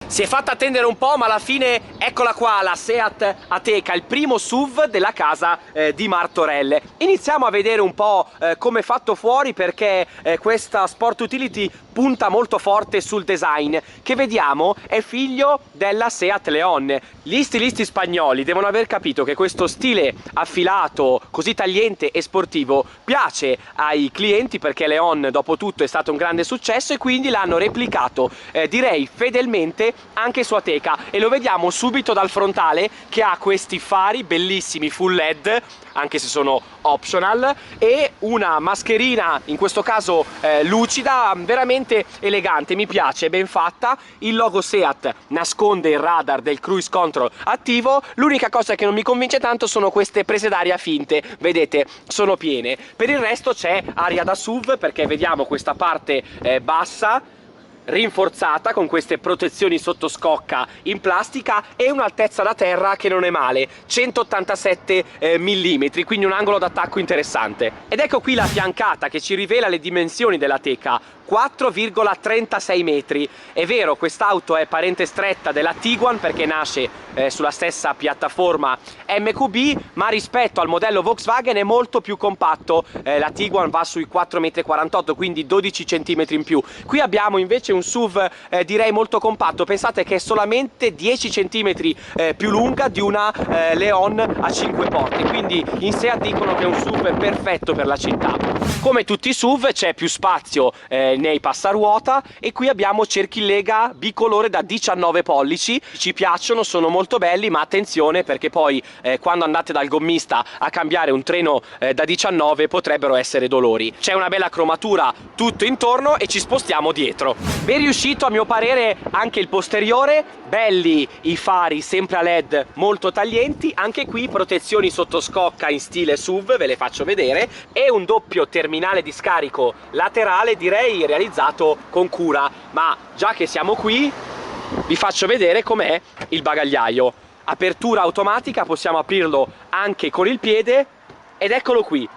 Si è fatta attendere un po', ma alla fine eccola qua, la Seat Ateca, il primo SUV della casa di Martorelle. Iniziamo a vedere un po' come è fatto fuori, perché questa Sport Utility punta molto forte sul design, che vediamo è figlio della Seat Leon. Gli stilisti spagnoli devono aver capito che questo stile affilato, così tagliente e sportivo piace ai clienti, perché Leon dopo tutto è stato un grande successo, e quindi l'hanno replicato direi fedelmente anche su Ateca, e lo vediamo subito dal frontale, che ha questi fari bellissimi full LED, anche se sono optional, e una mascherina in questo caso lucida, veramente elegante, mi piace, è ben fatta. Il logo Seat nasconde il radar del cruise control attivo. L'unica cosa che non mi convince tanto sono queste prese d'aria finte, vedete, sono piene. Per il resto c'è aria da SUV, perché vediamo questa parte bassa rinforzata con queste protezioni sotto scocca in plastica, e un'altezza da terra che non è male, 187 mm, quindi un angolo d'attacco interessante. Ed ecco qui la fiancata che ci rivela le dimensioni della Teca: 4,36 metri. È vero, quest'auto è parente stretta della Tiguan, perché nasce sulla stessa piattaforma MQB, ma rispetto al modello Volkswagen è molto più compatto. La Tiguan va sui 4,48 m, quindi 12 cm in più. Qui abbiamo invece un SUV direi molto compatto. Pensate che è solamente 10 cm più lunga di una Leon a 5 porte, quindi in sé dicono che è un SUV perfetto per la città. Come tutti i SUV c'è più spazio nei passaruota, e qui abbiamo cerchi in lega bicolore da 19 pollici, ci piacciono, sono molto belli, ma attenzione, perché poi quando andate dal gommista a cambiare un treno da 19 potrebbero essere dolori. C'è una bella cromatura tutto intorno, e ci spostiamo dietro. Ben riuscito a mio parere anche il posteriore, belli i fari sempre a LED molto taglienti, anche qui protezioni sotto scocca in stile SUV, ve le faccio vedere, e un doppio terminale di scarico laterale, direi realizzato con cura. Ma già che siamo qui vi faccio vedere com'è il bagagliaio. Apertura automatica, possiamo aprirlo anche con il piede, ed eccolo qui.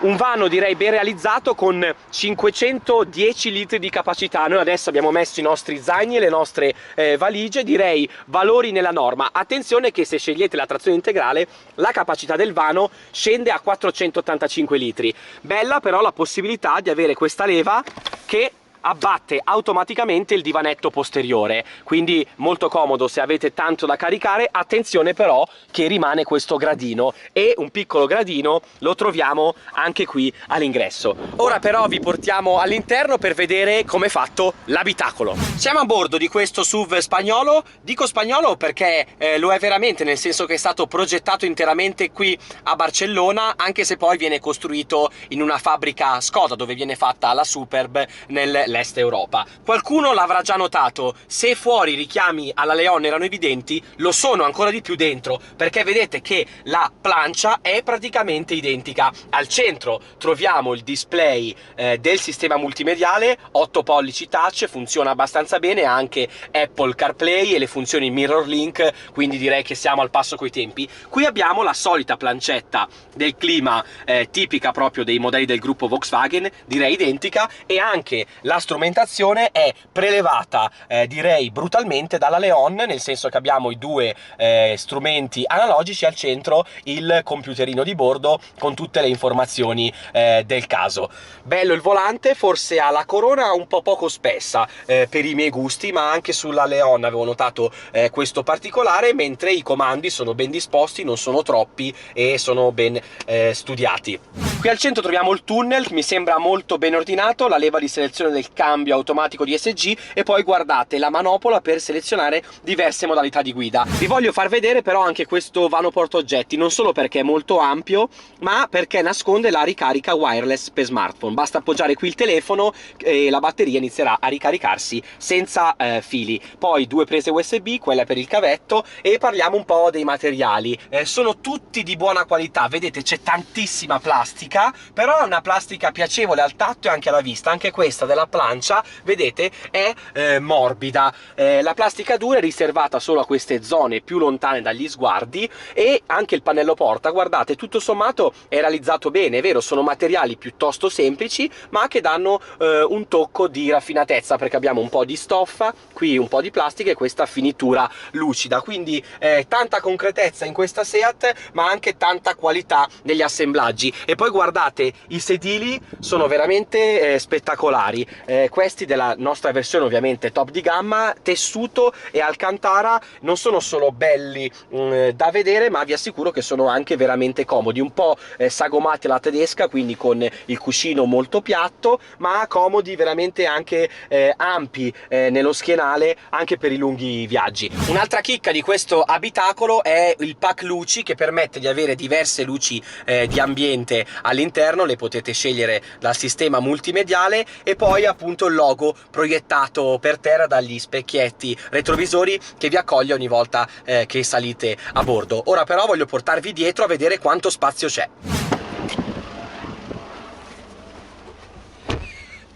Un vano direi ben realizzato, con 510 litri di capacità. Noi adesso abbiamo messo i nostri zaini e le nostre valigie, direi valori nella norma. Attenzione che se scegliete la trazione integrale la capacità del vano scende a 485 litri. Bella però la possibilità di avere questa leva che abbatte automaticamente il divanetto posteriore, quindi molto comodo se avete tanto da caricare. Attenzione però che rimane questo gradino, e un piccolo gradino lo troviamo anche qui all'ingresso. Ora però vi portiamo all'interno per vedere come è fatto l'abitacolo. Siamo a bordo di questo SUV spagnolo. Dico spagnolo perché lo è veramente, nel senso che è stato progettato interamente qui a Barcellona, anche se poi viene costruito in una fabbrica Skoda dove viene fatta la Superb nell'est Europa. Qualcuno l'avrà già notato: se fuori i richiami alla Leon erano evidenti, lo sono ancora di più dentro, perché vedete che la plancia è praticamente identica. Al centro troviamo il display del sistema multimediale, 8 pollici touch, funziona abbastanza bene, anche Apple CarPlay e le funzioni Mirror Link, quindi direi che siamo al passo coi tempi. Qui abbiamo la solita plancetta del clima tipica proprio dei modelli del gruppo Volkswagen, direi identica, e anche la strumentazione è prelevata direi brutalmente dalla Leon, nel senso che abbiamo i due strumenti analogici, al centro il computerino di bordo con tutte le informazioni del caso. Bello il volante, forse ha la corona un po' poco spessa per i miei gusti, ma anche sulla Leon avevo notato questo particolare, mentre i comandi sono ben disposti, non sono troppi e sono ben studiati. Qui al centro troviamo il tunnel, mi sembra molto ben ordinato, la leva di selezione del cambio automatico DSG, e poi guardate la manopola per selezionare diverse modalità di guida. Vi voglio far vedere però anche questo vano portaoggetti, non solo perché è molto ampio, ma perché nasconde la ricarica wireless per smartphone. Basta appoggiare qui il telefono e la batteria inizierà a ricaricarsi senza fili. Poi due prese USB, quella per il cavetto, e parliamo un po' dei materiali. Sono tutti di buona qualità, vedete c'è tantissima plastica, però è una plastica piacevole al tatto e anche alla vista. Anche questa della plancia, vedete, è morbida. La plastica dura è riservata solo a queste zone più lontane dagli sguardi, e anche il pannello porta, guardate, tutto sommato è realizzato bene, è vero, sono materiali piuttosto semplici ma che danno un tocco di raffinatezza, perché abbiamo un po' di stoffa, qui un po' di plastica e questa finitura lucida, quindi tanta concretezza in questa Seat ma anche tanta qualità negli assemblaggi. E poi guardate, i sedili sono veramente spettacolari, questi della nostra versione ovviamente top di gamma, tessuto e alcantara, non sono solo belli da vedere, ma vi assicuro che sono anche veramente comodi, un po' sagomati alla tedesca, quindi con il cuscino molto piatto, ma comodi, veramente anche ampi nello schienale, anche per i lunghi viaggi. Un'altra chicca di questo abitacolo è il pack luci, che permette di avere diverse luci di ambiente all'interno, le potete scegliere dal sistema multimediale, e poi appunto il logo proiettato per terra dagli specchietti retrovisori che vi accoglie ogni volta che salite a bordo. Ora però voglio portarvi dietro a vedere quanto spazio c'è.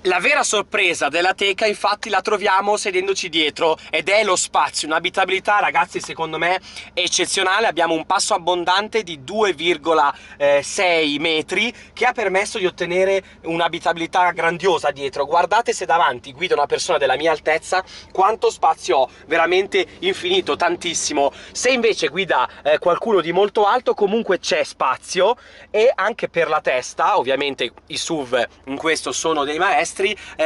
La vera sorpresa della teca infatti la troviamo sedendoci dietro, ed è lo spazio, un'abitabilità ragazzi secondo me eccezionale. Abbiamo un passo abbondante di 2,6 metri che ha permesso di ottenere un'abitabilità grandiosa dietro. Guardate, se davanti guida una persona della mia altezza, quanto spazio ho, veramente infinito, tantissimo. Se invece guida qualcuno di molto alto, comunque c'è spazio, e anche per la testa, ovviamente i SUV in questo sono dei maestri,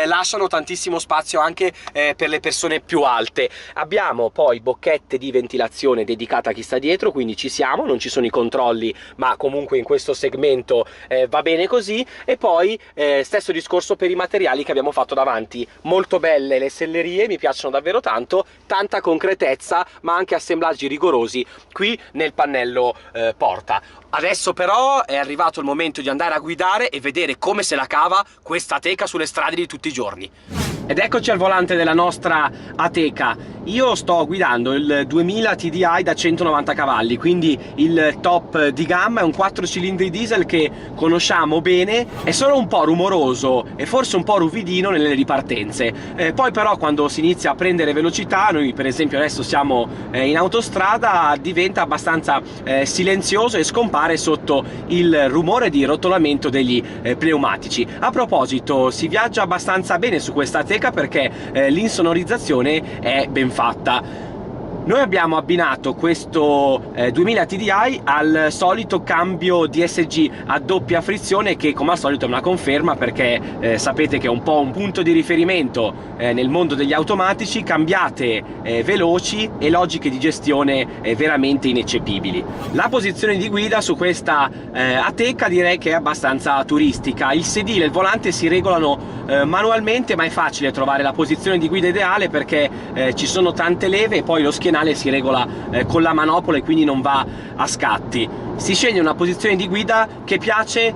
lasciano tantissimo spazio anche per le persone più alte. Abbiamo poi bocchette di ventilazione dedicata a chi sta dietro, quindi ci siamo, non ci sono i controlli, ma comunque in questo segmento va bene così. E poi stesso discorso per i materiali che abbiamo fatto davanti, molto belle le sellerie, mi piacciono davvero tanto, tanta concretezza ma anche assemblaggi rigorosi qui nel pannello porta. Adesso però è arrivato il momento di andare a guidare e vedere come se la cava questa Ateca sulle strade di tutti i giorni. Ed eccoci al volante della nostra Ateca. Io sto guidando il 2000 TDI da 190 cavalli, quindi il top di gamma, è un 4 cilindri diesel che conosciamo bene, è solo un po' rumoroso e forse un po' ruvidino nelle ripartenze. Poi però quando si inizia a prendere velocità, noi per esempio adesso siamo in autostrada, diventa abbastanza silenzioso e scompare sotto il rumore di rotolamento degli pneumatici. A proposito, si viaggia abbastanza bene su questa Ateca perché l'insonorizzazione è ben fatta. Noi abbiamo abbinato questo 2000 TDI al solito cambio DSG a doppia frizione, che come al solito è una conferma, perché sapete che è un po' un punto di riferimento nel mondo degli automatici, cambiate veloci e logiche di gestione veramente ineccepibili. La posizione di guida su questa Ateca direi che è abbastanza turistica. Il sedile e il volante si regolano manualmente, ma è facile trovare la posizione di guida ideale perché ci sono tante leve, e poi lo schienale si regola con la manopola e quindi non va a scatti. Si sceglie una posizione di guida che piace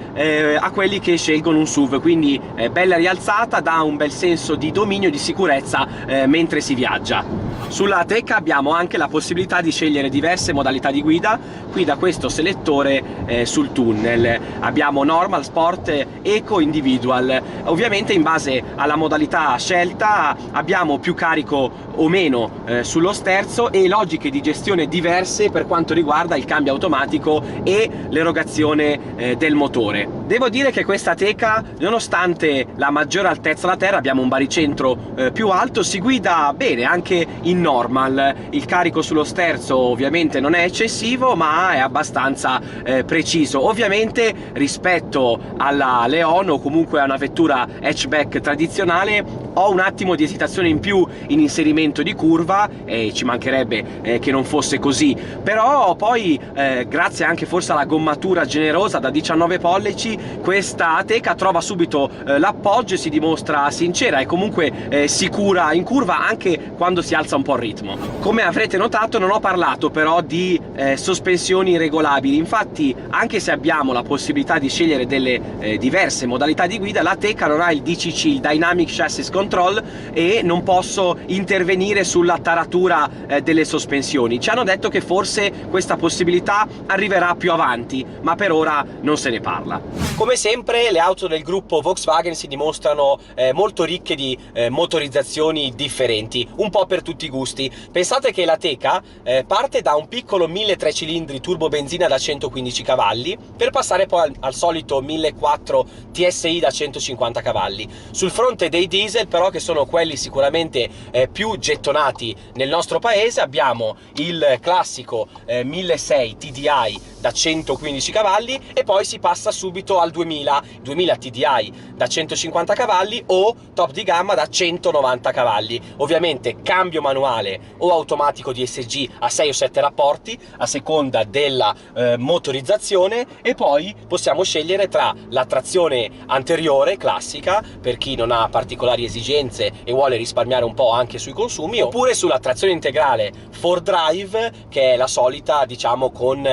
a quelli che scelgono un SUV, quindi bella rialzata, dà un bel senso di dominio e di sicurezza mentre si viaggia. Sulla Ateca abbiamo anche la possibilità di scegliere diverse modalità di guida. Qui da questo selettore sul tunnel abbiamo normal, sport, eco, individual. Ovviamente in base alla modalità scelta abbiamo più carico o meno sullo sterzo e logiche di gestione diverse per quanto riguarda il cambio automatico e l'erogazione del motore. Devo dire che questa Ateca, nonostante la maggiore altezza alla terra, abbiamo un baricentro più alto, si guida bene anche in normal. Il carico sullo sterzo ovviamente non è eccessivo, ma è abbastanza preciso. Ovviamente rispetto alla Leon o comunque a una vettura hatchback tradizionale ho un attimo di esitazione in più in inserimento di curva, e ci mancherebbe che non fosse così, però poi grazie anche forse alla gommatura generosa da 19 pollici questa Ateca trova subito l'appoggio e si dimostra sincera e comunque sicura in curva anche quando si alza un po' il ritmo. Come avrete notato non ho parlato però di sospensioni regolabili, infatti anche se abbiamo la possibilità di scegliere delle diverse modalità di guida, l'Ateca non ha il DCC, il Dynamic Chassis Control, e non posso intervenire intervenire sulla taratura delle sospensioni. Ci hanno detto che forse questa possibilità arriverà più avanti, ma per ora non se ne parla. Come sempre le auto del gruppo Volkswagen si dimostrano molto ricche di motorizzazioni differenti, un po' per tutti i gusti. Pensate che la Teca parte da un piccolo 1.3 cilindri turbo benzina da 115 cavalli per passare poi al solito 1.400 TSI da 150 cavalli. Sul fronte dei diesel però, che sono quelli sicuramente più gettonati nel nostro paese, abbiamo il classico 1.600 TDI da 115 cavalli e poi si passa subito al 2000 TDI da 150 cavalli o top di gamma da 190 cavalli. Ovviamente cambio manuale o automatico DSG a 6 o 7 rapporti a seconda della motorizzazione, e poi possiamo scegliere tra la trazione anteriore classica per chi non ha particolari esigenze e vuole risparmiare un po' anche sui consumi, oppure sulla trazione integrale 4Drive, che è la solita, diciamo, con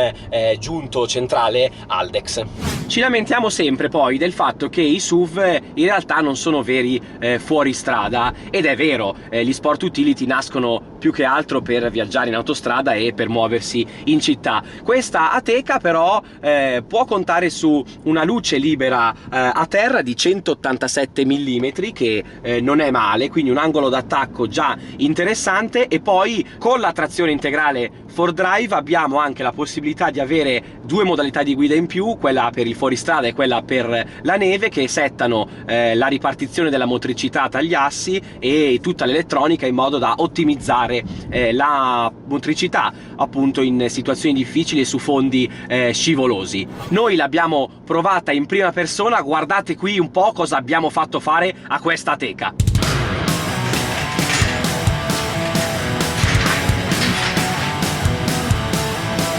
giunto centrale Haldex. Ci lamentiamo sempre poi del fatto che i SUV in realtà non sono veri fuoristrada, ed è vero, gli sport utility nascono più che altro per viaggiare in autostrada e per muoversi in città. Questa Ateca però può contare su una luce libera a terra di 187 mm, che non è male, quindi un angolo d'attacco già interessante, e poi con la trazione integrale 4Drive abbiamo anche la possibilità di avere due modalità di guida in più, quella per il fuoristrada e quella per la neve, che settano la ripartizione della motricità tra gli assi e tutta l'elettronica in modo da ottimizzare la motricità appunto in situazioni difficili e su fondi scivolosi. Noi l'abbiamo provata in prima persona, guardate qui un po' cosa abbiamo fatto fare a questa Ateca.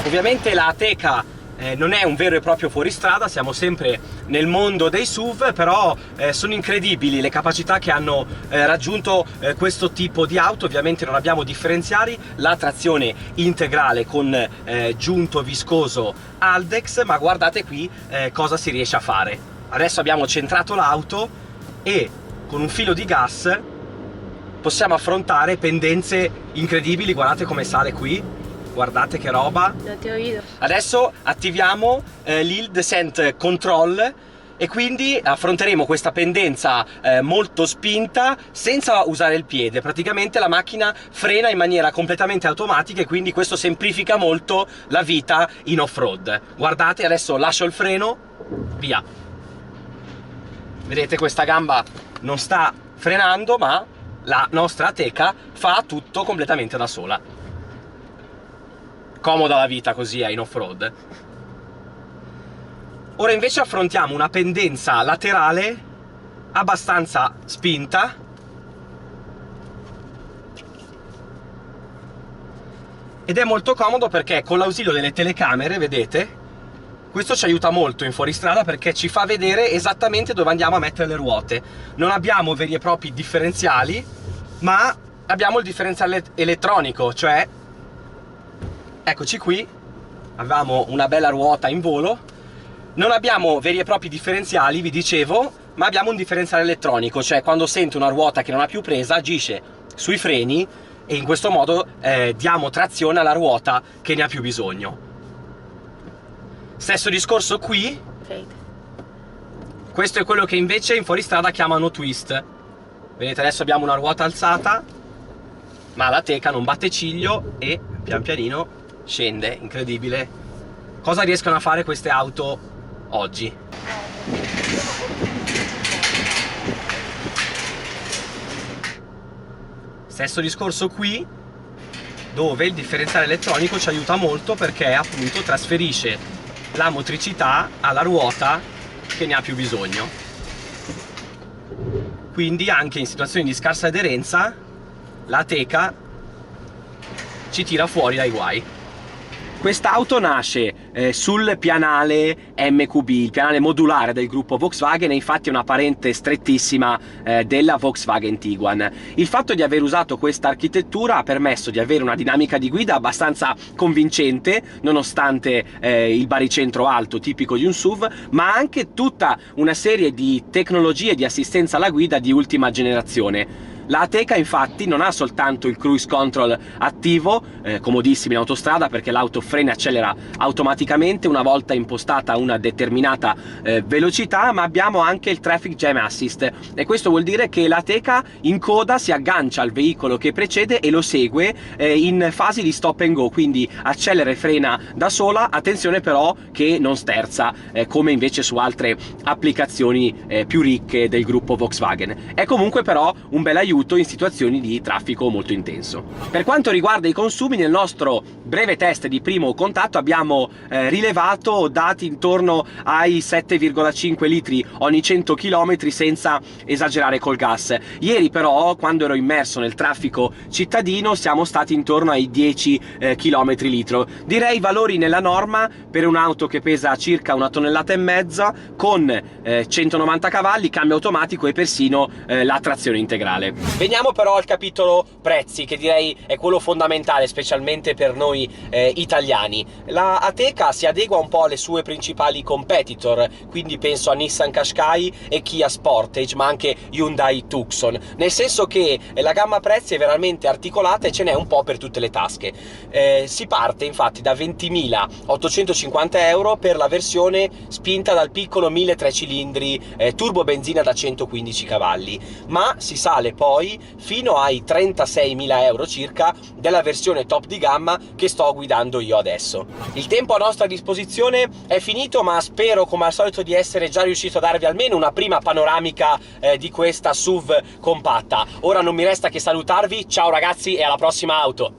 Ovviamente la Ateca non è un vero e proprio fuoristrada, siamo sempre nel mondo dei SUV, però sono incredibili le capacità che hanno raggiunto questo tipo di auto. Ovviamente non abbiamo differenziali, la trazione integrale con giunto viscoso Haldex, ma guardate qui cosa si riesce a fare. Adesso abbiamo centrato l'auto e con un filo di gas possiamo affrontare pendenze incredibili. Guardate come sale qui. Guardate che roba. Adesso attiviamo l'Hill Descent Control e quindi affronteremo questa pendenza molto spinta senza usare il piede. Praticamente la macchina frena in maniera completamente automatica e quindi questo semplifica molto la vita in off-road. Guardate, adesso lascio il freno, via. Vedete, questa gamba non sta frenando, ma la nostra Ateca fa tutto completamente da sola. Comoda la vita così in off-road. Ora invece affrontiamo una pendenza laterale abbastanza spinta ed è molto comodo perché con l'ausilio delle telecamere, vedete, questo ci aiuta molto in fuoristrada perché ci fa vedere esattamente dove andiamo a mettere le ruote. Non abbiamo veri e propri differenziali, ma abbiamo il differenziale elettronico, cioè eccoci qui, avevamo una bella ruota in volo. Non abbiamo veri e propri differenziali, vi dicevo, ma abbiamo un differenziale elettronico, cioè quando sento una ruota che non ha più presa agisce sui freni e in questo modo diamo trazione alla ruota che ne ha più bisogno. Stesso discorso qui. Questo è quello che invece in fuoristrada chiamano twist. Vedete, adesso abbiamo una ruota alzata, ma la Teca non batte ciglio e pian pianino scende. Incredibile cosa riescono a fare queste auto oggi. Stesso discorso qui, dove il differenziale elettronico ci aiuta molto perché appunto trasferisce la motricità alla ruota che ne ha più bisogno. Quindi anche in situazioni di scarsa aderenza la Teca ci tira fuori dai guai. Quest'auto nasce sul pianale MQB, il pianale modulare del gruppo Volkswagen, e infatti è una parente strettissima della Volkswagen Tiguan. Il fatto di aver usato questa architettura ha permesso di avere una dinamica di guida abbastanza convincente, nonostante il baricentro alto tipico di un SUV, ma anche tutta una serie di tecnologie di assistenza alla guida di ultima generazione. La Ateca infatti non ha soltanto il cruise control attivo, comodissimo in autostrada perché l'auto frena e accelera automaticamente una volta impostata una determinata velocità, ma abbiamo anche il Traffic Jam Assist, e questo vuol dire che l'Ateca in coda si aggancia al veicolo che precede e lo segue in fasi di stop and go, quindi accelera e frena da sola. Attenzione però che non sterza come invece su altre applicazioni più ricche del gruppo Volkswagen. È comunque però un bel aiuto in situazioni di traffico molto intenso. Per quanto riguarda i consumi, nel nostro breve test di primo contatto abbiamo rilevato dati intorno ai 7,5 litri ogni 100 km senza esagerare col gas. Ieri però, quando ero immerso nel traffico cittadino, siamo stati intorno ai 10 km litro. Direi valori nella norma per un'auto che pesa circa 1,5 tonnellate con 190 cavalli, cambio automatico e persino la trazione integrale. Veniamo però al capitolo prezzi, che direi è quello fondamentale, specialmente per noi italiani. La Ateca si adegua un po' alle sue principali competitor, quindi penso a Nissan Qashqai e Kia Sportage, ma anche Hyundai Tucson, nel senso che la gamma prezzi è veramente articolata e ce n'è un po' per tutte le tasche. Si parte infatti da 20.850 euro per la versione spinta dal piccolo 1.3 cilindri turbo benzina da 115 cavalli, ma si sale poi fino ai 36.000 euro circa della versione top di gamma che sto guidando io adesso. Il tempo a nostra disposizione è finito, ma spero come al solito di essere già riuscito a darvi almeno una prima panoramica di questa SUV compatta. Ora non mi resta che salutarvi, ciao ragazzi e alla prossima auto!